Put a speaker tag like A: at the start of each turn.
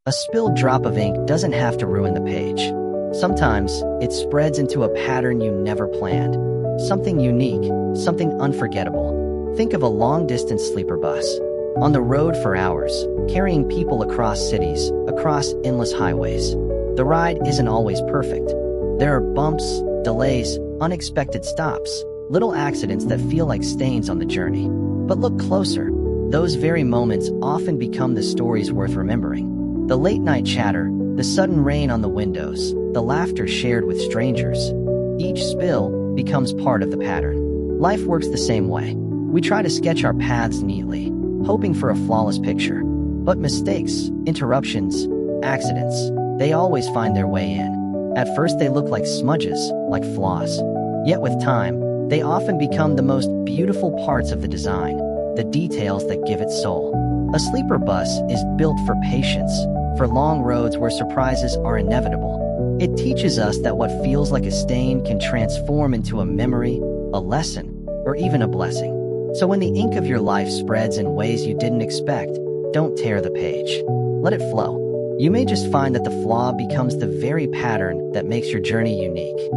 A: A spilled drop of ink doesn't have to ruin the page. Sometimes, it spreads into a pattern you never planned. Something unique, something unforgettable. Think of a long-distance sleeper bus. On the road for hours, carrying people across cities, across endless highways. The ride isn't always perfect. There are bumps, delays, unexpected stops, little accidents that feel like stains on the journey. But look closer. Those very moments often become the stories worth remembering. The late-night chatter, the sudden rain on the windows, the laughter shared with strangers. Each spill becomes part of the pattern. Life works the same way. We try to sketch our paths neatly, hoping for a flawless picture. But mistakes, interruptions, accidents, they always find their way in. At first they look like smudges, like flaws. Yet with time, they often become the most beautiful parts of the design, the details that give it soul. A sleeper bus is built for patience, for long roads where surprises are inevitable. It teaches us that what feels like a stain can transform into a memory, a lesson, or even a blessing. So when the ink of your life spreads in ways you didn't expect, don't tear the page. Let it flow. You may just find that the flaw becomes the very pattern that makes your journey unique.